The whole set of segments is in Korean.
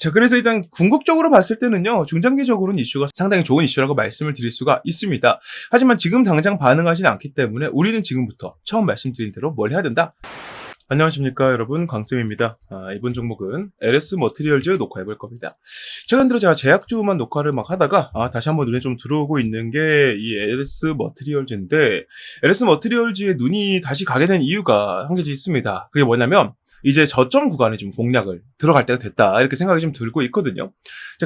자, 그래서 일단 궁극적으로 봤을 때는요, 중장기적으로는 이슈가 상당히 좋은 이슈라고 말씀을 드릴 수가 있습니다. 하지만 지금 당장 반응하진 않기 때문에 우리는 지금부터 처음 말씀드린 대로 뭘 해야 된다? 안녕하십니까 여러분, 광쌤입니다. 이번 종목은 LS 머티리얼즈 녹화해볼 겁니다. 최근 들어 제가 제약주만 녹화를 막 하다가 다시 한번 눈에 좀 들어오고 있는 게 이 LS 머티리얼즈인데, LS 머티리얼즈에 눈이 다시 가게 된 이유가 한 가지 있습니다. 그게 뭐냐면 이제 저점 구간에 좀 공략을 들어갈 때가 됐다, 이렇게 생각이 좀 들고 있거든요.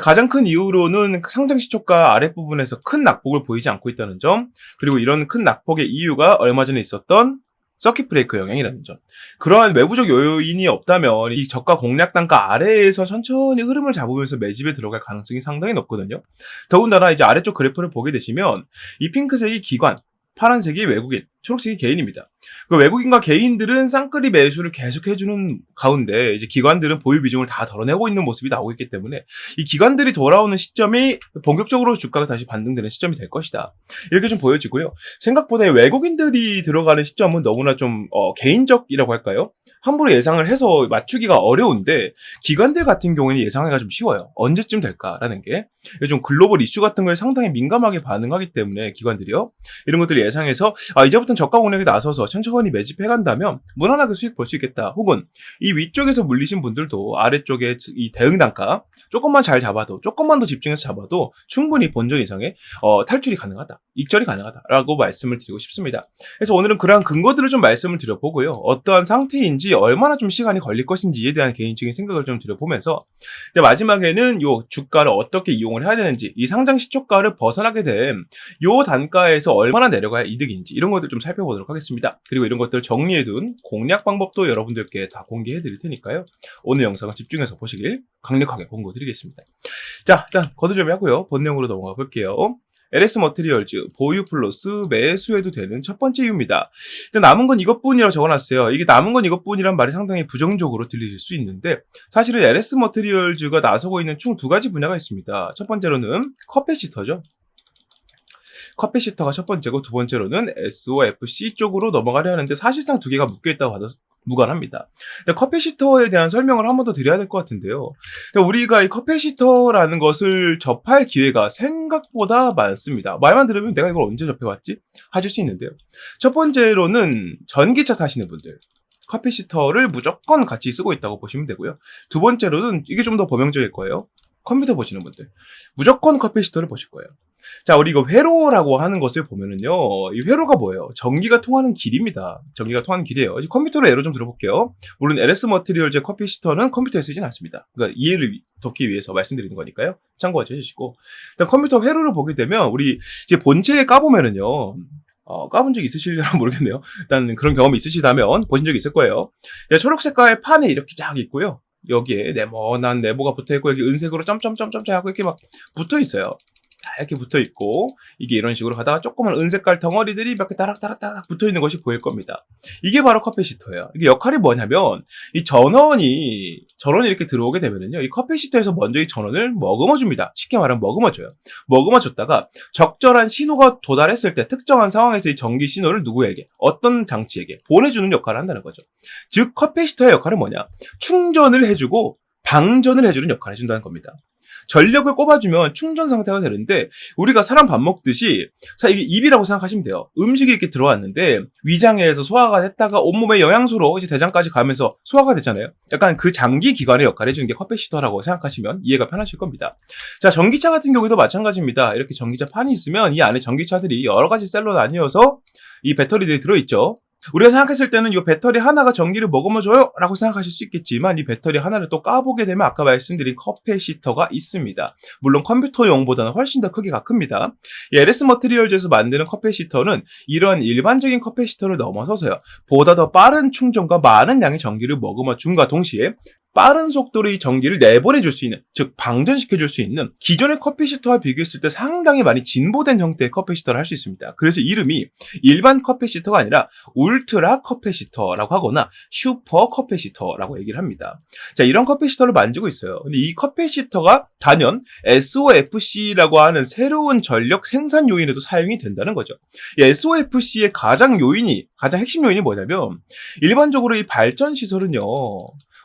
가장 큰 이유로는 상장 시초가 아랫부분에서 큰 낙폭을 보이지 않고 있다는 점, 그리고 이런 큰 낙폭의 이유가 얼마 전에 있었던 서킷 브레이크 영향이라는 점. 그러한 외부적 요인이 없다면 이 저가 공략 단가 아래에서 천천히 흐름을 잡으면서 매집에 들어갈 가능성이 상당히 높거든요. 더군다나 이제 아래쪽 그래프를 보게 되시면 이 핑크색이 기관, 파란색이 외국인, 초록색이 개인입니다. 그 외국인과 개인들은 쌍끌이 매수를 계속 해주는 가운데 이제 기관들은 보유 비중을 다 덜어내고 있는 모습이 나오고 있기 때문에 이 기관들이 돌아오는 시점이 본격적으로 주가가 다시 반등되는 시점이 될 것이다, 이렇게 좀 보여지고요. 생각보다 외국인들이 들어가는 시점은 너무나 좀 개인적이라고 할까요? 함부로 예상을 해서 맞추기가 어려운데, 기관들 같은 경우에는 예상하기가 좀 쉬워요. 언제쯤 될까라는 게. 좀 글로벌 이슈 같은 거에 상당히 민감하게 반응하기 때문에 기관들이요, 이런 것들을 예상해서 이제부터는 저가 공략에 나서서 천천히 매집해간다면 무난하게 수익 볼 수 있겠다. 혹은 이 위쪽에서 물리신 분들도 아래쪽에 이 대응 단가 조금만 잘 잡아도, 조금만 더 집중해서 잡아도 충분히 본전 이상의 탈출이 가능하다, 익절이 가능하다라고 말씀을 드리고 싶습니다. 그래서 오늘은 그러한 근거들을 좀 말씀을 드려보고요, 어떠한 상태인지, 얼마나 좀 시간이 걸릴 것인지에 대한 개인적인 생각을 좀 드려보면서, 마지막에는 요 주가를 어떻게 이용을 해야 되는지, 이 상장 시초가를 벗어나게 된 요 단가에서 얼마나 내려가야 이득인지, 이런 것들 좀 살펴보도록 하겠습니다. 그리고 이런 것들 정리해둔 공략 방법도 여러분들께 다 공개해 드릴 테니까요, 오늘 영상을 집중해서 보시길 강력하게 권고드리겠습니다. 자, 일단 거두절미 하고요, 본 내용으로 넘어가 볼게요. LS 머티리얼즈 보유 플러스 매수해도 되는 첫 번째 이유입니다. 일단 남은 건 이것뿐이라고 적어놨어요. 이게 남은 건 이것뿐이란 말이 상당히 부정적으로 들리실 수 있는데, 사실은 LS 머티리얼즈가 나서고 있는 총 두 가지 분야가 있습니다. 첫 번째로는 커패시터죠. 커패시터가 첫 번째고, 두 번째로는 SOFC 쪽으로 넘어가려 하는데, 사실상 두 개가 묶여있다고 봐도 무관합니다. 커패시터에 대한 설명을 한 번 더 드려야 될 것 같은데요. 우리가 이 커패시터라는 것을 접할 기회가 생각보다 많습니다. 말만 들으면 내가 이걸 언제 접해봤지? 하실 수 있는데요. 첫 번째로는 전기차 타시는 분들, 커패시터를 무조건 같이 쓰고 있다고 보시면 되고요. 두 번째로는 이게 좀 더 범용적일 거예요. 컴퓨터 보시는 분들, 무조건 커패시터를 보실 거예요. 자, 우리 이거 회로라고 하는 것을 보면은요, 이 회로가 뭐예요? 전기가 통하는 길입니다. 전기가 통하는 길이에요. 이제 컴퓨터로 예로 좀 들어볼게요. 물론 LS 머티리얼즈 커패시터는 컴퓨터에 쓰진 않습니다. 그러니까 이해를 돕기 위해서 말씀드리는 거니까요, 참고해 주시고, 일단 컴퓨터 회로를 보게 되면 우리 이제 본체에 까보면은요, 까본 적 있으실려나 모르겠네요. 일단 그런 경험이 있으시다면 보신 적이 있을 거예요. 초록 색깔 판에 이렇게 쫙 있고요, 여기에 네모난 네모가 붙어있고, 여기 은색으로 점점점점 하고 이렇게 막 붙어있어요. 이렇게 붙어있고, 이게 이런 식으로 가다가 조그만 은색깔 덩어리들이 몇 개 따락따락 붙어있는 것이 보일 겁니다. 이게 바로 커패시터예요. 이게 역할이 뭐냐면, 이 전원이 이렇게 들어오게 되면은요, 이 커패시터에서 먼저 이 전원을 머금어줍니다. 쉽게 말하면 머금어줘요. 머금어줬다가 적절한 신호가 도달했을 때, 특정한 상황에서 이 전기 신호를 누구에게, 어떤 장치에게 보내주는 역할을 한다는 거죠. 즉 커패시터의 역할은 뭐냐? 충전을 해주고 방전을 해주는 역할을 해준다는 겁니다. 전력을 꼽아주면 충전 상태가 되는데, 우리가 사람 밥 먹듯이 이게 입이라고 생각하시면 돼요. 음식이 이렇게 들어왔는데 위장에서 소화가 됐다가 온몸의 영양소로 이제 대장까지 가면서 소화가 되잖아요. 약간 그 장기 기관의 역할을 해주는 게 커패시터라고 생각하시면 이해가 편하실 겁니다. 자, 전기차 같은 경우도 마찬가지입니다. 이렇게 전기차 판이 있으면 이 안에 전기차들이 여러 가지 셀로 나뉘어서 이 배터리들이 들어있죠. 우리가 생각했을 때는 이 배터리 하나가 전기를 머금어줘요 라고 생각하실 수 있겠지만, 이 배터리 하나를 또 까보게 되면 아까 말씀드린 커패시터가 있습니다. 물론 컴퓨터용보다는 훨씬 더 크기가 큽니다. 이 LS 머티리얼즈에서 만드는 커패시터는 이러한 일반적인 커패시터를 넘어서서요, 보다 더 빠른 충전과 많은 양의 전기를 머금어 줌과 동시에 빠른 속도로 이 전기를 내보내줄 수 있는, 즉 방전시켜줄 수 있는 기존의 커패시터와 비교했을 때 상당히 많이 진보된 형태의 커패시터를 할 수 있습니다. 그래서 이름이 일반 커패시터가 아니라 울트라 커패시터라고 하거나 슈퍼 커패시터라고 얘기를 합니다. 자, 이런 커패시터를 만들고 있어요. 근데 이 커패시터가 단연 SOFC라고 하는 새로운 전력 생산 요인에도 사용이 된다는 거죠. 이 SOFC의 가장 핵심 요인이 뭐냐면, 일반적으로 이 발전 시설은요,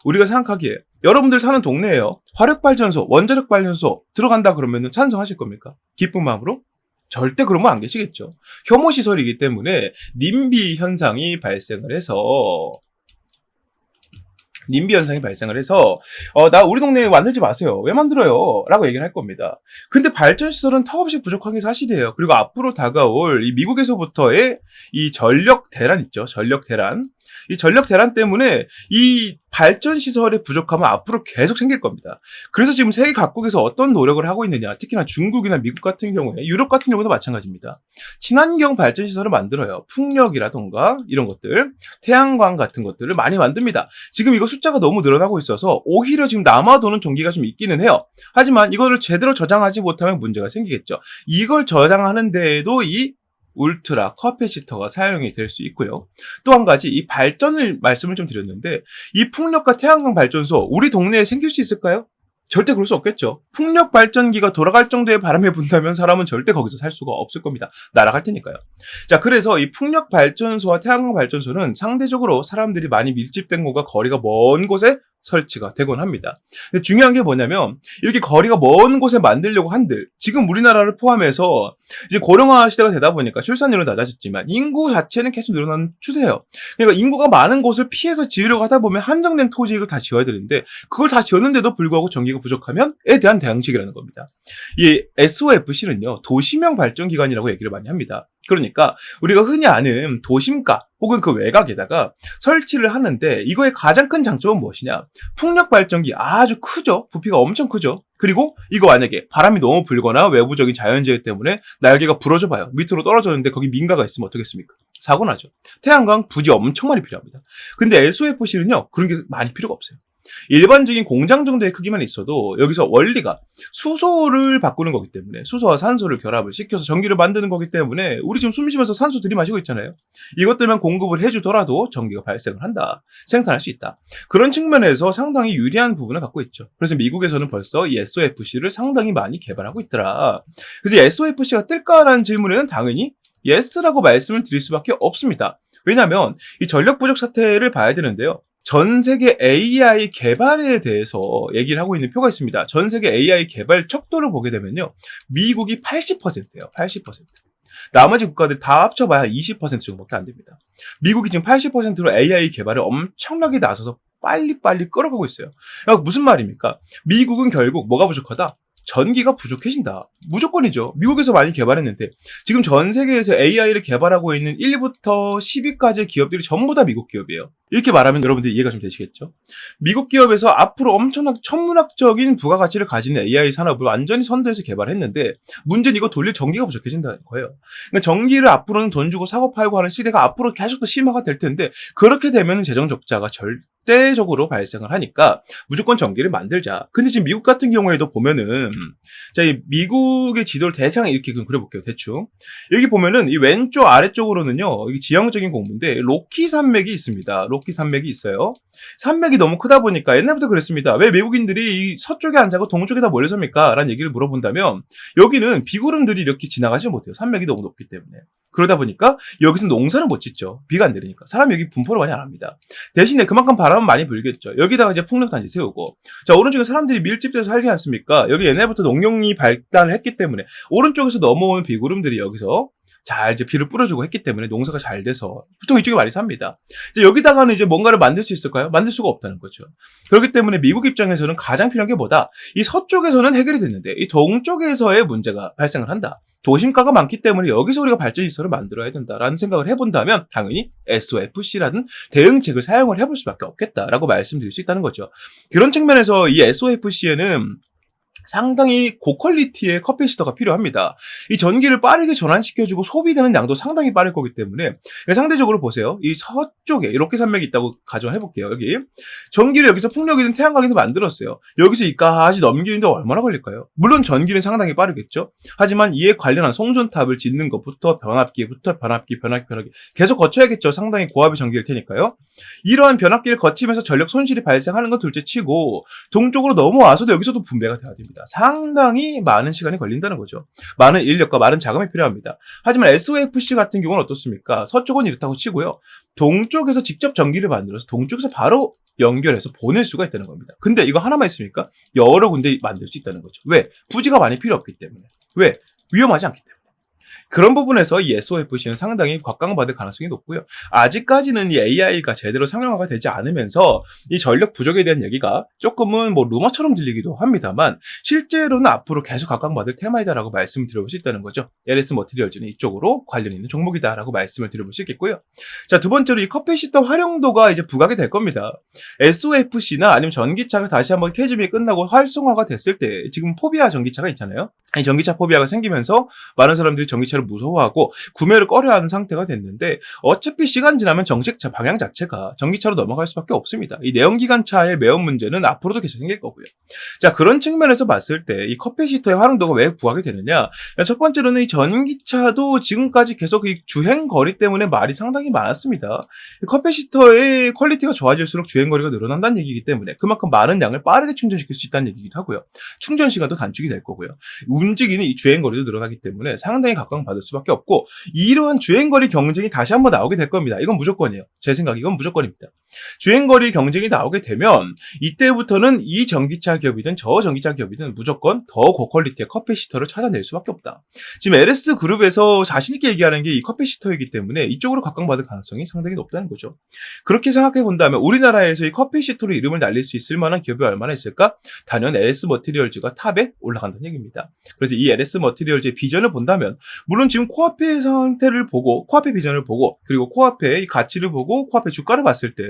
우리가 생각하기 부족하기에 여러분들 사는 동네에요. 화력발전소, 원자력발전소 들어간다 그러면 찬성하실 겁니까? 기쁜 마음으로? 절대 그런 분 안 계시겠죠. 혐오시설이기 때문에 님비 현상이 발생을 해서 나 우리 동네에 만들지 마세요. 왜 만들어요? 라고 얘기를 할 겁니다. 근데 발전시설은 턱없이 부족한 게 사실이에요. 그리고 앞으로 다가올 이 미국에서부터의 이 전력 대란 있죠. 전력 대란. 이 전력 대란 때문에 이 발전시설의 부족함은 앞으로 계속 생길 겁니다. 그래서 지금 세계 각국에서 어떤 노력을 하고 있느냐. 특히나 중국이나 미국 같은 경우에, 유럽 같은 경우도 마찬가지입니다. 친환경 발전시설을 만들어요. 풍력이라던가 이런 것들, 태양광 같은 것들을 많이 만듭니다. 지금 이거 숫자가 너무 늘어나고 있어서 오히려 지금 남아도는 전기가 좀 있기는 해요. 하지만 이거를 제대로 저장하지 못하면 문제가 생기겠죠. 이걸 저장하는 데에도 이 울트라 커패시터가 사용이 될 수 있고요. 또 한 가지 이 발전을 말씀을 좀 드렸는데 이 풍력과 태양광 발전소 우리 동네에 생길 수 있을까요? 절대 그럴 수 없겠죠. 풍력 발전기가 돌아갈 정도의 바람이 분다면 사람은 절대 거기서 살 수가 없을 겁니다. 날아갈 테니까요. 자, 그래서 이 풍력 발전소와 태양광 발전소는 상대적으로 사람들이 많이 밀집된 곳과 거리가 먼 곳에 설치가 되곤 합니다. 근데 중요한 게 뭐냐면 이렇게 거리가 먼 곳에 만들려고 한들 지금 우리나라를 포함해서 이제 고령화 시대가 되다 보니까 출산율은 낮아졌지만 인구 자체는 계속 늘어나는 추세예요. 그러니까 인구가 많은 곳을 피해서 지으려고 하다 보면 한정된 토지를 다 지어야 되는데 그걸 다 지었는데도 불구하고 전기가 부족하면에 대한 대응책이라는 겁니다. 이 SOFC는요 도시명 발전기관이라고 얘기를 많이 합니다. 그러니까 우리가 흔히 아는 도심가 혹은 그 외곽에다가 설치를 하는데 이거의 가장 큰 장점은 무엇이냐? 풍력 발전기 아주 크죠? 부피가 엄청 크죠? 그리고 이거 만약에 바람이 너무 불거나 외부적인 자연재해 때문에 날개가 부러져 봐요. 밑으로 떨어졌는데 거기 민가가 있으면 어떻겠습니까? 사고 나죠. 태양광 부지 엄청 많이 필요합니다. 근데 SOFC는요 그런 게 많이 필요가 없어요. 일반적인 공장 정도의 크기만 있어도 여기서 원리가 수소를 바꾸는 거기 때문에 수소와 산소를 결합을 시켜서 전기를 만드는 거기 때문에 우리 지금 숨 쉬면서 산소 들이마시고 있잖아요. 이것들만 공급을 해주더라도 전기가 발생을 한다. 생산할 수 있다. 그런 측면에서 상당히 유리한 부분을 갖고 있죠. 그래서 미국에서는 벌써 이 SOFC를 상당히 많이 개발하고 있더라. 그래서 이 SOFC가 뜰까라는 질문에는 당연히 yes라고 말씀을 드릴 수밖에 없습니다. 왜냐하면 이 전력 부족 사태를 봐야 되는데요. 전 세계 AI 개발에 대해서 얘기를 하고 있는 표가 있습니다. 전 세계 AI 개발 척도를 보게 되면요. 미국이 80%예요. 80%. 나머지 국가들 다 합쳐봐야 20% 정도밖에 안 됩니다. 미국이 지금 80%로 AI 개발을 엄청나게 나서서 빨리빨리 끌어가고 있어요. 그러니까 무슨 말입니까? 미국은 결국 뭐가 부족하다? 전기가 부족해진다. 무조건이죠. 미국에서 많이 개발했는데 지금 전 세계에서 AI를 개발하고 있는 1부터 10위까지의 기업들이 전부 다 미국 기업이에요. 이렇게 말하면 여러분들 이해가 좀 되시겠죠? 미국 기업에서 앞으로 엄청난 천문학적인 부가가치를 가지는 AI 산업을 완전히 선도해서 개발했는데 문제는 이거 돌릴 전기가 부족해진다는 거예요. 그러니까 전기를 앞으로는 돈 주고 사고 팔고 하는 시대가 앞으로 계속 더 심화가 될 텐데 그렇게 되면 재정 적자가 절대적으로 발생을 하니까 무조건 전기를 만들자. 근데 지금 미국 같은 경우에도 보면은 자, 이 미국의 지도를 대충 이렇게 좀 그려볼게요. 대충 여기 보면은 이 왼쪽 아래쪽으로는요 이게 지형적인 공부인데 로키 산맥이 있습니다. 로키 산맥이 있어요. 산맥이 너무 크다 보니까 옛날부터 그랬습니다. 왜 외국인들이 이 서쪽에 안 사고 동쪽에다 몰려 삽니까? 라는 얘기를 물어본다면 여기는 비구름들이 이렇게 지나가지 못해요. 산맥이 너무 높기 때문에. 그러다 보니까 여기서 농사를 못 짓죠. 비가 안 내리니까. 사람이 여기 분포를 많이 안 합니다. 대신에 그만큼 바람은 많이 불겠죠. 여기다가 이제 풍력단지 세우고. 자, 오른쪽에 사람들이 밀집돼서 살지 않습니까? 여기 옛날부터 농용이 발달을 했기 때문에 오른쪽에서 넘어오는 비구름들이 여기서 잘 이제 비를 뿌려주고 했기 때문에 농사가 잘 돼서 보통 이쪽에 많이 삽니다. 이제 여기다가는 이제 뭔가를 만들 수 있을까요? 만들 수가 없다는 거죠. 그렇기 때문에 미국 입장에서는 가장 필요한 게 뭐다? 이 서쪽에서는 해결이 됐는데 이 동쪽에서의 문제가 발생을 한다. 도심가가 많기 때문에 여기서 우리가 발전시설을 만들어야 된다라는 생각을 해본다면 당연히 SOFC라는 대응책을 사용을 해볼 수밖에 없겠다라고 말씀드릴 수 있다는 거죠. 그런 측면에서 이 SOFC에는 상당히 고퀄리티의 커패시터가 필요합니다. 이 전기를 빠르게 전환시켜주고 소비되는 양도 상당히 빠를 거기 때문에 상대적으로 보세요. 이 서쪽에 이렇게 산맥이 있다고 가정해볼게요. 여기 전기를 여기서 풍력이든 태양광이든 만들었어요. 여기서 이까지 넘기는데 얼마나 걸릴까요? 물론 전기는 상당히 빠르겠죠. 하지만 이에 관련한 송전탑을 짓는 것부터 변압기 계속 거쳐야겠죠. 상당히 고압의 전기일 테니까요. 이러한 변압기를 거치면서 전력 손실이 발생하는 건 둘째 치고 동쪽으로 넘어와서도 여기서도 분배가 돼야 됩니다. 겁니다. 상당히 많은 시간이 걸린다는 거죠. 많은 인력과 많은 자금이 필요합니다. 하지만 SOFC 같은 경우는 어떻습니까? 서쪽은 이렇다고 치고요. 동쪽에서 직접 전기를 만들어서 동쪽에서 바로 연결해서 보낼 수가 있다는 겁니다. 근데 이거 하나만 있습니까? 여러 군데 만들 수 있다는 거죠. 왜? 부지가 많이 필요 없기 때문에. 왜? 위험하지 않기 때문에. 그런 부분에서 이 SOFC는 상당히 곽강받을 가능성이 높고요. 아직까지는 이 AI가 제대로 상용화가 되지 않으면서 이 전력 부족에 대한 얘기가 조금은 뭐 루머처럼 들리기도 합니다만 실제로는 앞으로 계속 곽강받을 테마이다라고 말씀을 드려볼 수 있다는 거죠. LS 머티리얼즈는 이쪽으로 관련 있는 종목이다라고 말씀을 드려볼 수 있겠고요. 자, 두 번째로 이 커패시터 활용도가 이제 부각이 될 겁니다. SOFC나 아니면 전기차가 다시 한번 캐즘이 끝나고 활성화가 됐을 때 지금 포비아 전기차가 있잖아요. 이 전기차 포비아가 생기면서 많은 사람들이 전기차를 무서워하고 구매를 꺼려하는 상태가 됐는데 어차피 시간 지나면 정책 방향 자체가 전기차로 넘어갈 수밖에 없습니다. 이 내연기관차의 매연 문제는 앞으로도 계속 생길 거고요. 자, 그런 측면에서 봤을 때 이 커패시터의 활용도가 왜 부각이 되느냐? 첫 번째로는 이 전기차도 지금까지 계속 이 주행 거리 때문에 말이 상당히 많았습니다. 커패시터의 퀄리티가 좋아질수록 주행 거리가 늘어난다는 얘기이기 때문에 그만큼 많은 양을 빠르게 충전시킬 수 있다는 얘기이기도 하고요. 충전 시간도 단축이 될 거고요. 움직이는 이 주행 거리도 늘어나기 때문에 상당히 각광받을 수밖에 없고 이러한 주행 거리 경쟁이 다시 한번 나오게 될 겁니다. 이건 무조건이에요. 제 생각 이건 무조건입니다. 주행 거리 경쟁이 나오게 되면 이때부터는 이 전기차 기업이든 저 전기차 기업이든 무조건 더 고퀄리티의 커패시터를 찾아낼 수밖에 없다. 지금 LS 그룹에서 자신 있게 얘기하는 게 이 커패시터이기 때문에 이쪽으로 각광받을 가능성이 상당히 높다는 거죠. 그렇게 생각해 본다면 우리나라에서 이 커패시터로 이름을 날릴 수 있을 만한 기업이 얼마나 있을까? 단연 LS 머티리얼즈가 탑에 올라간다는 얘기입니다. 그래서 이 LS 머티리얼즈의 비전을 본다면 물론 지금 코앞의 상태를 보고 코앞의 비전을 보고 그리고 코앞의 가치를 보고 코앞의 주가를 봤을 때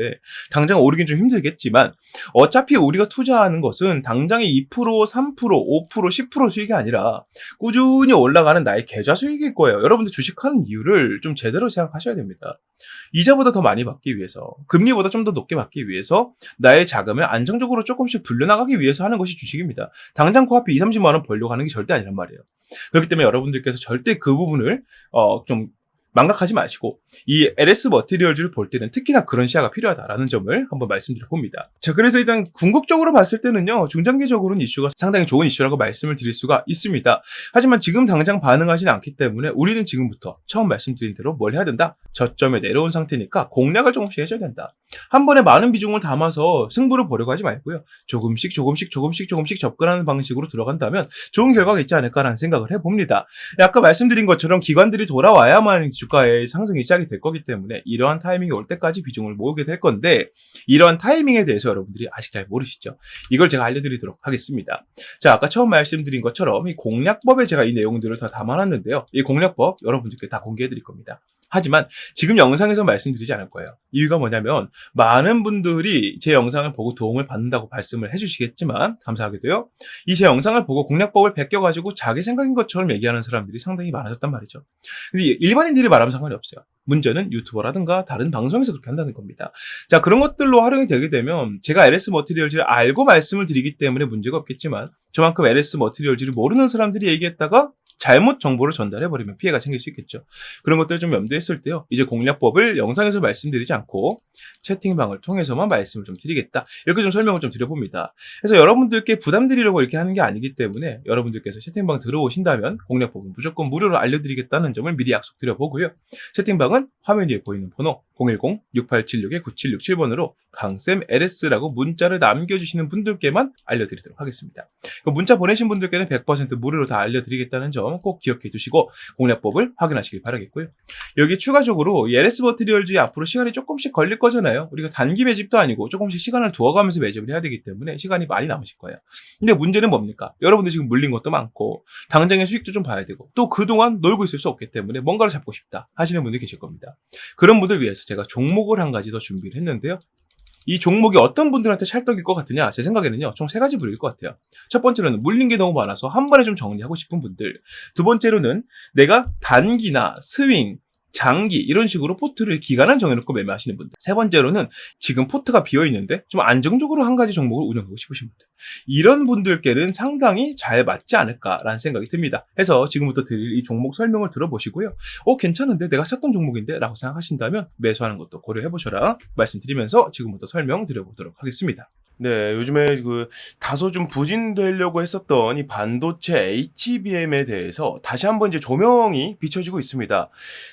당장 오르긴 좀 힘들겠지만 어차피 우리가 투자하는 것은 당장의 2%, 3%, 5%, 10% 수익이 아니라 꾸준히 올라가는 나의 계좌 수익일 거예요. 여러분들 주식하는 이유를 좀 제대로 생각하셔야 됩니다. 이자보다 더 많이 받기 위해서 금리보다 좀 더 높게 받기 위해서 나의 자금을 안정적으로 조금씩 불려나가기 위해서 하는 것이 주식입니다. 당장 코앞에 2, 30만 원 벌려고 하는 게 절대 아니란 말이에요. 그렇기 때문에 여러분들께서 절대 그 부분을 좀 망각하지 마시고 이 LS 머티리얼즈를 볼 때는 특히나 그런 시야가 필요하다라는 점을 한번 말씀드려 봅니다. 자, 그래서 일단 궁극적으로 봤을 때는요, 중장기적으로는 이슈가 상당히 좋은 이슈라고 말씀을 드릴 수가 있습니다. 하지만 지금 당장 반응하지는 않기 때문에 우리는 지금부터 처음 말씀드린 대로 뭘 해야 된다? 저점에 내려온 상태니까 공략을 조금씩 해줘야 된다. 한 번에 많은 비중을 담아서 승부를 보려고 하지 말고요. 조금씩 접근하는 방식으로 들어간다면 좋은 결과가 있지 않을까라는 생각을 해봅니다. 아까 말씀드린 것처럼 기관들이 돌아와야만 주가의 상승이 시작이 될 거기 때문에 이러한 타이밍이 올 때까지 비중을 모으게 될 건데 이러한 타이밍에 대해서 여러분들이 아직 잘 모르시죠? 이걸 제가 알려드리도록 하겠습니다. 자, 아까 처음 말씀드린 것처럼 이 공략법에 제가 이 내용들을 다 담아놨는데요. 이 공략법 여러분들께 다 공개해드릴 겁니다. 하지만 지금 영상에서 말씀드리지 않을 거예요. 이유가 뭐냐면 많은 분들이 제 영상을 보고 도움을 받는다고 말씀을 해주시겠지만 감사하게도요. 이 제 영상을 보고 공략법을 베껴가지고 자기 생각인 것처럼 얘기하는 사람들이 상당히 많아졌단 말이죠. 근데 일반인들이 말하면 상관이 없어요. 문제는 유튜버라든가 다른 방송에서 그렇게 한다는 겁니다. 자, 그런 것들로 활용이 되게 되면 제가 LS 머티리얼즈를 알고 말씀을 드리기 때문에 문제가 없겠지만 저만큼 LS 머티리얼즈를 모르는 사람들이 얘기했다가 잘못 정보를 전달해버리면 피해가 생길 수 있겠죠. 그런 것들을 좀 염두에 했을 때요. 이제 공략법을 영상에서 말씀드리지 않고 채팅방을 통해서만 말씀을 좀 드리겠다. 이렇게 좀 설명을 좀 드려봅니다. 그래서 여러분들께 부담드리려고 이렇게 하는 게 아니기 때문에 여러분들께서 채팅방 들어오신다면 공략법은 무조건 무료로 알려드리겠다는 점을 미리 약속드려보고요. 채팅방은 화면 위에 보이는 번호 010-6876-9767번으로 강쌤 LS라고 문자를 남겨주시는 분들께만 알려드리도록 하겠습니다. 문자 보내신 분들께는 100% 무료로 다 알려드리겠다는 점 꼭 기억해 두시고 공략법을 확인하시길 바라겠고요. 여기 추가적으로 LS 머티리얼즈에 앞으로 시간이 조금씩 걸릴 거잖아요. 우리가 단기 매집도 아니고 조금씩 시간을 두어가면서 매집을 해야 되기 때문에 시간이 많이 남으실 거예요. 근데 문제는 뭡니까? 여러분들 지금 물린 것도 많고 당장의 수익도 좀 봐야 되고 또 그동안 놀고 있을 수 없기 때문에 뭔가를 잡고 싶다 하시는 분들이 계실 겁니다. 그런 분들 위해서 제가 종목을 한 가지 더 준비를 했는데요. 이 종목이 어떤 분들한테 찰떡일 것 같으냐? 제 생각에는요, 총 3가지 부류일 것 같아요. 첫 번째로는 물린 게 너무 많아서 한 번에 좀 정리하고 싶은 분들. 두 번째로는 내가 단기나 스윙, 장기 이런 식으로 포트를 기간을 정해놓고 매매하시는 분들. 세 번째로는 지금 포트가 비어있는데 좀 안정적으로 한 가지 종목을 운영하고 싶으신 분들. 이런 분들께는 상당히 잘 맞지 않을까라는 생각이 듭니다. 해서 지금부터 드릴 이 종목 설명을 들어보시고요. 괜찮은데 내가 샀던 종목인데 라고 생각하신다면 매수하는 것도 고려해보셔라 말씀드리면서 지금부터 설명 드려보도록 하겠습니다. 네. 요즘에 다소 좀 부진되려고 했었던 이 반도체 HBM에 대해서 다시 한번 이제 조명이 비춰지고 있습니다.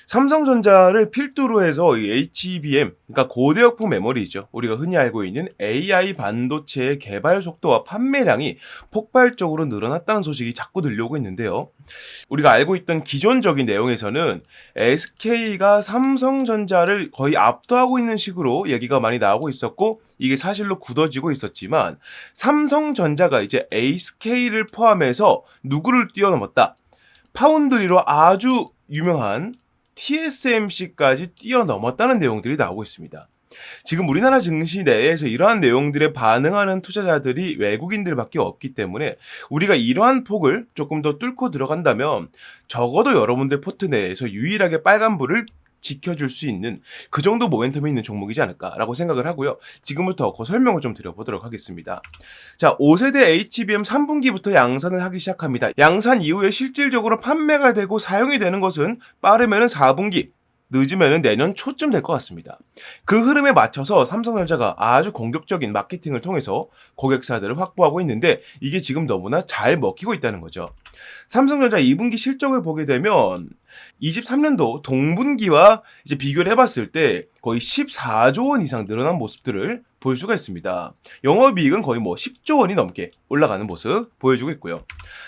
삼성전자를 필두로 해서 이 HBM, 그러니까 고대역폭 메모리죠. 우리가 흔히 알고 있는 AI 반도체의 개발 속도와 판매량이 폭발적으로 늘어났다는 소식이 자꾸 들려오고 있는데요. 우리가 알고 있던 기존적인 내용에서는 SK가 삼성전자를 거의 압도하고 있는 식으로 얘기가 많이 나오고 있었고, 이게 사실로 굳어지고 있었지만, 삼성전자가 이제 SK를 포함해서 누구를 뛰어넘었다. 파운드리로 아주 유명한 TSMC까지 뛰어넘었다는 내용들이 나오고 있습니다. 지금 우리나라 증시 내에서 이러한 내용들에 반응하는 투자자들이 외국인들밖에 없기 때문에 우리가 이러한 폭을 조금 더 뚫고 들어간다면 적어도 여러분들 포트 내에서 유일하게 빨간불을 지켜줄 수 있는 그 정도 모멘텀이 있는 종목이지 않을까라고 생각을 하고요. 지금부터 그 설명을 좀 드려보도록 하겠습니다. 자, 5세대 HBM 3분기부터 양산을 하기 시작합니다. 양산 이후에 실질적으로 판매가 되고 사용이 되는 것은 빠르면 4분기, 늦으면 내년 초쯤 될 것 같습니다. 그 흐름에 맞춰서 삼성전자가 아주 공격적인 마케팅을 통해서 고객사들을 확보하고 있는데, 이게 지금 너무나 잘 먹히고 있다는 거죠. 삼성전자 2분기 실적을 보게 되면 23년도 동분기와 이제 비교를 해봤을 때 거의 14조 원 이상 늘어난 모습들을 볼 수가 있습니다. 영업이익은 거의 10조 원이 넘게 올라가는 모습 보여주고 있고요.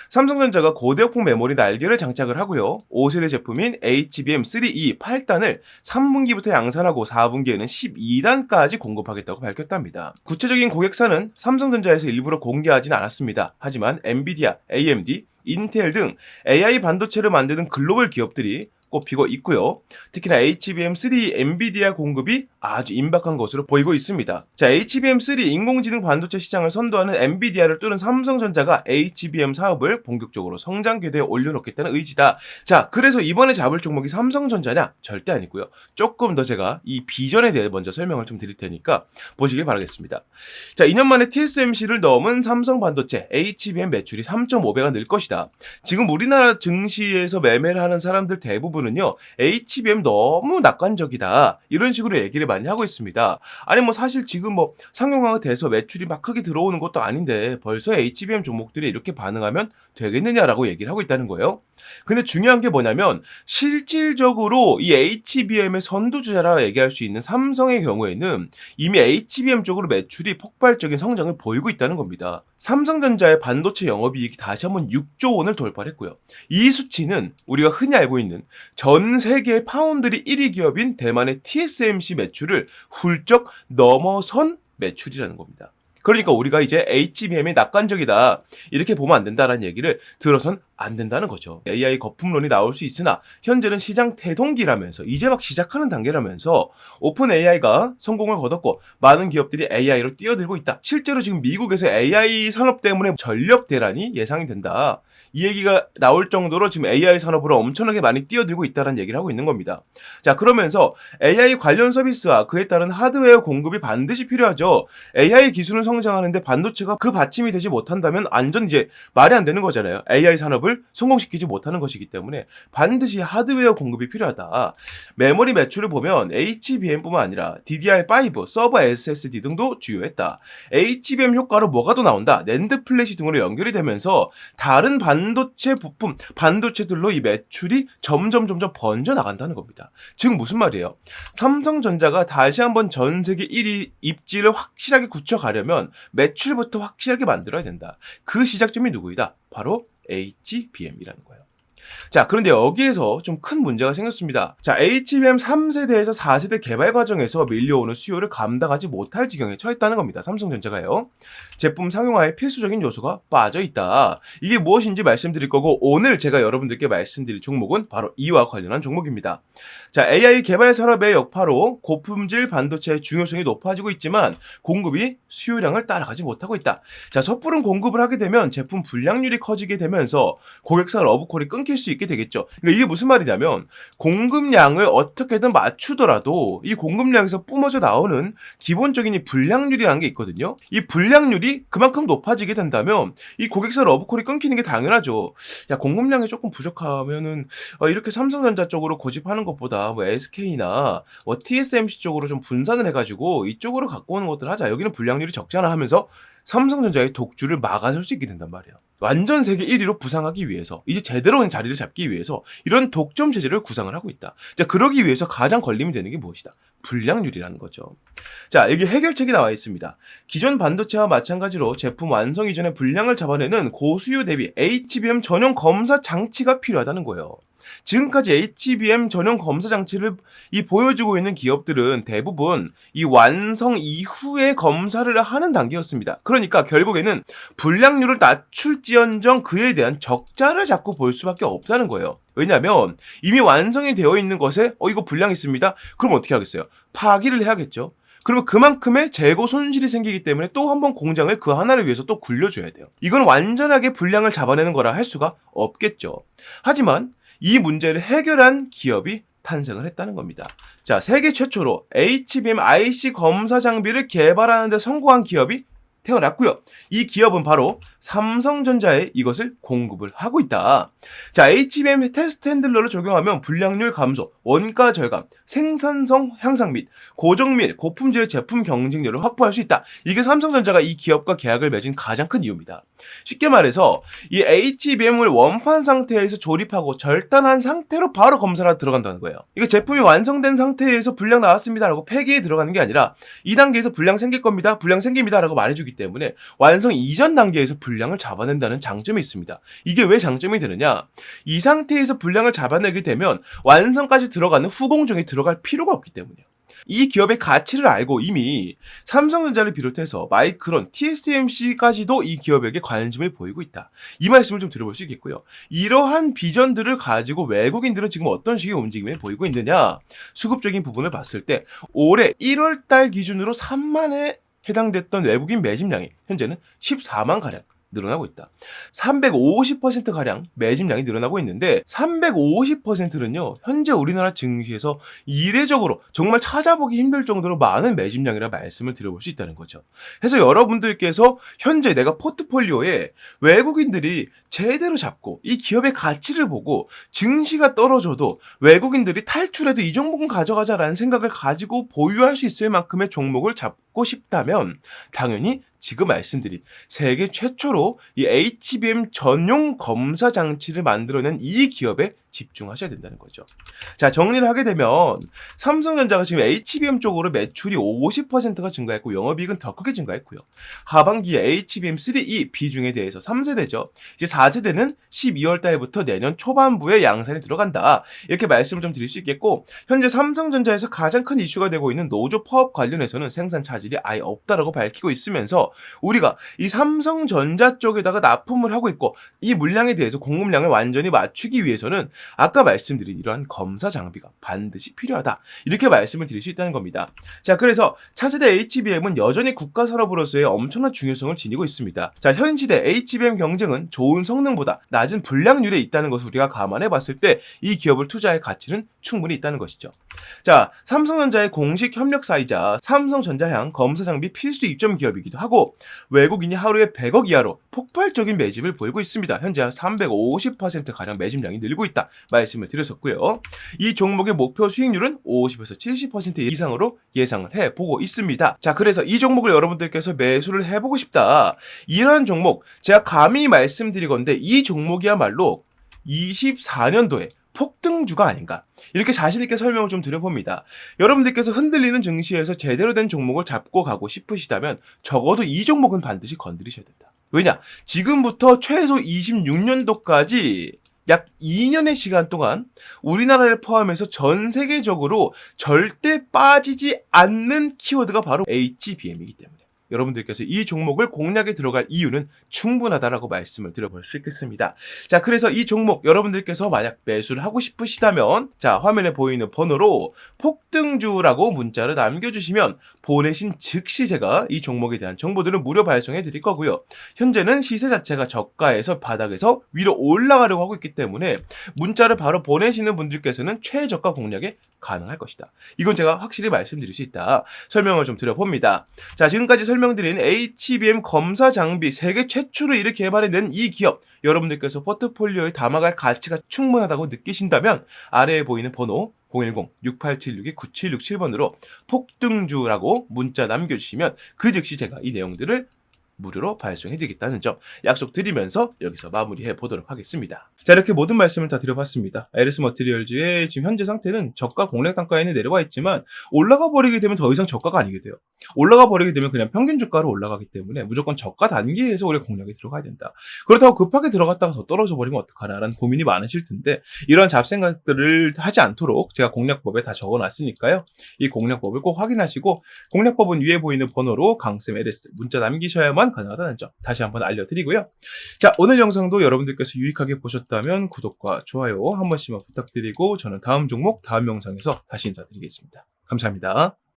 삼성전자가 고대역폭 메모리 날개를 장착을 하고요. 5세대 제품인 HBM3E 8단을 3분기부터 양산하고 4분기에는 12단까지 공급하겠다고 밝혔답니다. 구체적인 고객사는 삼성전자에서 일부러 공개하진 않았습니다. 하지만 엔비디아, AMD, 인텔 등 AI 반도체를 만드는 글로벌 기업들이 꼽히고 있고요. 특히나 HBM3 엔비디아 공급이 아주 임박한 것으로 보이고 있습니다. 자, HBM3 인공지능 반도체 시장을 선도하는 엔비디아를 뚫은 삼성전자가 HBM 사업을 본격적으로 성장 궤도에 올려놓겠다는 의지다. 자, 그래서 이번에 잡을 종목이 삼성전자냐? 절대 아니고요. 조금 더 제가 이 비전에 대해 먼저 설명을 좀 드릴 테니까 보시길 바라겠습니다. 자, 2년 만에 TSMC를 넘은 삼성 반도체 HBM 매출이 3.5배가 늘 것이다. 지금 우리나라 증시에서 매매를 하는 사람들 대부분은요, HBM 너무 낙관적이다, 이런 식으로 얘기를 많이 하고 있습니다. 아니 사실 지금 상용화가 돼서 매출이 막 크게 들어오는 것도 아닌데 벌써 HBM 종목들이 이렇게 반응하면 되겠느냐라고 얘기를 하고 있다는 거예요. 근데 중요한 게 뭐냐면, 실질적으로 이 HBM의 선두주자라 얘기할 수 있는 삼성의 경우에는 이미 HBM 쪽으로 매출이 폭발적인 성장을 보이고 있다는 겁니다. 삼성전자의 반도체 영업이익이 다시 한번 6조 원을 돌파했고요. 이 수치는 우리가 흔히 알고 있는 전 세계 파운드리 1위 기업인 대만의 TSMC 매출을 훌쩍 넘어선 매출이라는 겁니다. 그러니까 우리가 이제 HBM이 낙관적이다, 이렇게 보면 안 된다라는 얘기를 들어선 안 된다는 거죠. AI 거품론이 나올 수 있으나 현재는 시장 태동기라면서 이제 막 시작하는 단계라면서 오픈 AI가 성공을 거뒀고 많은 기업들이 AI로 뛰어들고 있다. 실제로 지금 미국에서 AI 산업 때문에 전력 대란이 예상이 된다, 이 얘기가 나올 정도로 지금 AI 산업으로 엄청나게 많이 뛰어들고 있다는 얘기를 하고 있는 겁니다. 자, 그러면서 AI 관련 서비스와 그에 따른 하드웨어 공급이 반드시 필요하죠. AI 기술은 성장하는데 반도체가 그 받침이 되지 못한다면 완전 이제 말이 안 되는 거잖아요. AI 산업을 성공시키지 못하는 것이기 때문에 반드시 하드웨어 공급이 필요하다. 메모리 매출을 보면 HBM뿐만 아니라 DDR5, 서버 SSD 등도 주요했다. HBM 효과로 뭐가 더 나온다? 낸드 플래시 등으로 연결이 되면서 다른 반도체 부품, 반도체들로 이 매출이 점점 번져 나간다는 겁니다. 즉 무슨 말이에요? 삼성전자가 다시 한번 전 세계 1위 입지를 확실하게 굳혀가려면 매출부터 확실하게 만들어야 된다. 그 시작점이 누구이다? 바로 HBM이라는 거예요. 자, 그런데 여기에서 좀 큰 문제가 생겼습니다. 자, HBM 3세대에서 4세대 개발 과정에서 밀려오는 수요를 감당하지 못할 지경에 처했다는 겁니다. 삼성전자가요. 제품 상용화에 필수적인 요소가 빠져있다. 이게 무엇인지 말씀드릴 거고, 오늘 제가 여러분들께 말씀드릴 종목은 바로 이와 관련한 종목입니다. 자, AI 개발 산업의 여파로 고품질 반도체의 중요성이 높아지고 있지만 공급이 수요량을 따라가지 못하고 있다. 자, 섣부른 공급을 하게 되면 제품 불량률이 커지게 되면서 고객사 러브콜이 끊길 시킬 수 있게 되겠죠. 그러니까 이게 무슨 말이냐면 공급량을 어떻게든 맞추더라도 이 공급량에서 뿜어져 나오는 기본적인 이 불량률이라는 게 있거든요. 이 불량률이 그만큼 높아지게 된다면 이 고객사 러브콜이 끊기는 게 당연하죠. 야, 공급량이 조금 부족하면은 이렇게 삼성전자 쪽으로 고집하는 것보다 뭐 SK나 뭐 TSMC 쪽으로 좀 분산을 해가지고 이쪽으로 갖고 오는 것들 하자. 여기는 불량률이 적잖아 하면서 삼성전자의 독주를 막아설 수 있게 된단 말이에요. 완전 세계 1위로 부상하기 위해서, 이제 제대로 된 자리를 잡기 위해서 이런 독점 체제를 구상을 하고 있다. 자, 그러기 위해서 가장 걸림이 되는 게 무엇이다? 불량률이라는 거죠. 자, 여기 해결책이 나와 있습니다. 기존 반도체와 마찬가지로 제품 완성 이전에 불량을 잡아내는 고수요 대비 HBM 전용 검사 장치가 필요하다는 거예요. 지금까지 HBM 전용 검사 장치를 보여주고 있는 기업들은 대부분 이 완성 이후에 검사를 하는 단계였습니다. 그러니까 결국에는 불량률을 낮출지언정 그에 대한 적자를 자꾸 볼 수밖에 없다는 거예요. 왜냐하면 이미 완성이 되어 있는 것에 이거 불량 있습니다. 그럼 어떻게 하겠어요? 파기를 해야겠죠. 그러면 그만큼의 재고 손실이 생기기 때문에 또 한 번 공장을 그 하나를 위해서 또 굴려줘야 돼요. 이건 완전하게 불량을 잡아내는 거라 할 수가 없겠죠. 하지만 이 문제를 해결한 기업이 탄생을 했다는 겁니다. 자, 세계 최초로 HBM IC 검사 장비를 개발하는 데 성공한 기업이 태어났고요. 이 기업은 바로 삼성전자에 이것을 공급을 하고 있다. 자, HBM 테스트 핸들러를 적용하면 불량률 감소, 원가 절감, 생산성 향상 및 고정 및 고품질의 제품 경쟁력을 확보할 수 있다. 이게 삼성전자가 이 기업과 계약을 맺은 가장 큰 이유입니다. 쉽게 말해서 이 HBM을 원판 상태에서 조립하고 절단한 상태로 바로 검사가 들어간다는 거예요. 이거 제품이 완성된 상태에서 불량 나왔습니다라고 폐기에 들어가는 게 아니라 이 단계에서 불량 생길 겁니다. 불량 생깁니다라고 말해주기 때문에 완성 이전 단계에서 불량을 잡아낸다는 장점이 있습니다. 이게 왜 장점이 되느냐? 이 상태에서 불량을 잡아내게 되면 완성까지 들어가는 후공정에 들어갈 필요가 없기 때문이에요. 이 기업의 가치를 알고 이미 삼성전자를 비롯해서 마이크론, TSMC까지도 이 기업에게 관심을 보이고 있다. 이 말씀을 좀 들어볼 수 있겠고요. 이러한 비전들을 가지고 외국인들은 지금 어떤 식의 움직임을 보이고 있느냐? 수급적인 부분을 봤을 때 올해 1월 달 기준으로 3만에 해당됐던 외국인 매집량이 현재는 14만가량 늘어나고 있다. 350%가량 매집량이 늘어나고 있는데 350%는요. 현재 우리나라 증시에서 이례적으로 정말 찾아보기 힘들 정도로 많은 매집량이라 말씀을 드려볼 수 있다는 거죠. 그래서 여러분들께서 현재 내가 포트폴리오에 외국인들이 제대로 잡고 이 기업의 가치를 보고 증시가 떨어져도 외국인들이 탈출해도 이 종목은 가져가자라는 생각을 가지고 보유할 수 있을 만큼의 종목을 잡고 싶다면 당연히 지금 말씀드린 세계 최초로 이 HBM 전용 검사 장치를 만들어낸 이 기업에 집중하셔야 된다는 거죠. 자, 정리를 하게 되면 삼성전자가 지금 HBM 쪽으로 매출이 50%가 증가했고 영업이익은 더 크게 증가했고요. 하반기에 HBM3E 비중에 대해서 3세대죠. 이제 4세대는 12월 달부터 내년 초반부에 양산이 들어간다. 이렇게 말씀을 좀 드릴 수 있겠고 현재 삼성전자에서 가장 큰 이슈가 되고 있는 노조 파업 관련해서는 생산 차질이 아예 없다라고 밝히고 있으면서 우리가 이 삼성전자 쪽에다가 납품을 하고 있고 이 물량에 대해서 공급량을 완전히 맞추기 위해서는 아까 말씀드린 이러한 검사 장비가 반드시 필요하다. 이렇게 말씀을 드릴 수 있다는 겁니다. 자, 그래서 차세대 HBM은 여전히 국가 산업으로서의 엄청난 중요성을 지니고 있습니다. 자, 현 시대 HBM 경쟁은 좋은 성능보다 낮은 불량률에 있다는 것을 우리가 감안해 봤을 때 이 기업을 투자할 가치는 충분히 있다는 것이죠. 자, 삼성전자의 공식 협력사이자 삼성전자향 검사 장비 필수 입점 기업이기도 하고 외국인이 하루에 100억 이하로 폭발적인 매집을 보이고 있습니다. 현재 한 350%가량 매집량이 늘고 있다 말씀을 드렸었고요. 이 종목의 목표 수익률은 50에서 70% 이상으로 예상을 해보고 있습니다. 자, 그래서 이 종목을 여러분들께서 매수를 해보고 싶다. 이러한 종목 제가 감히 말씀드리건데 이 종목이야말로 24년도에 폭등주가 아닌가 이렇게 자신있게 설명을 좀 드려봅니다. 여러분들께서 흔들리는 증시에서 제대로 된 종목을 잡고 가고 싶으시다면 적어도 이 종목은 반드시 건드리셔야 된다. 왜냐? 지금부터 최소 26년도까지 약 2년의 시간 동안 우리나라를 포함해서 전 세계적으로 절대 빠지지 않는 키워드가 바로 HBM이기 때문에 여러분들께서 이 종목을 공략에 들어갈 이유는 충분하다라고 말씀을 드려볼 수 있겠습니다. 자, 그래서 이 종목 여러분들께서 만약 매수를 하고 싶으시다면 자, 화면에 보이는 번호로 폭등주라고 문자를 남겨주시면 보내신 즉시 제가 이 종목에 대한 정보들을 무료 발송해 드릴 거고요. 현재는 시세 자체가 저가에서 바닥에서 위로 올라가려고 하고 있기 때문에 문자를 바로 보내시는 분들께서는 최저가 공략이 가능할 것이다. 이건 제가 확실히 말씀드릴 수 있다. 설명을 좀 드려봅니다. 자, 지금까지 설명드린 HBM 검사 장비 세계 최초로 이를 개발해낸 이 기업, 여러분들께서 포트폴리오에 담아갈 가치가 충분하다고 느끼신다면 아래에 보이는 번호 010-6876-9767번으로 폭등주라고 문자 남겨주시면 그 즉시 제가 이 내용들을 무료로 발송해드리겠다는 점 약속드리면서 여기서 마무리해 보도록 하겠습니다. 자, 이렇게 모든 말씀을 다 드려봤습니다. LS 머티리얼즈의 지금 현재 상태는 저가 공략 단가에는 내려와 있지만 올라가 버리게 되면 더 이상 저가가 아니게 돼요. 올라가 버리게 되면 그냥 평균 주가로 올라가기 때문에 무조건 저가 단계에서 우리가 공략에 들어가야 된다. 그렇다고 급하게 들어갔다가 더 떨어져 버리면 어떡하나라는 고민이 많으실 텐데 이런 잡생각들을 하지 않도록 제가 공략법에 다 적어놨으니까요. 이 공략법을 꼭 확인하시고 공략법은 위에 보이는 번호로 강쌤 LS 문자 남기셔야만 가능하다는 점 다시 한번 알려드리고요. 자, 오늘 영상도 여러분들께서 유익하게 보셨다면 구독과 좋아요 한 번씩만 부탁드리고 저는 다음 종목 다음 영상에서 다시 인사드리겠습니다. 감사합니다.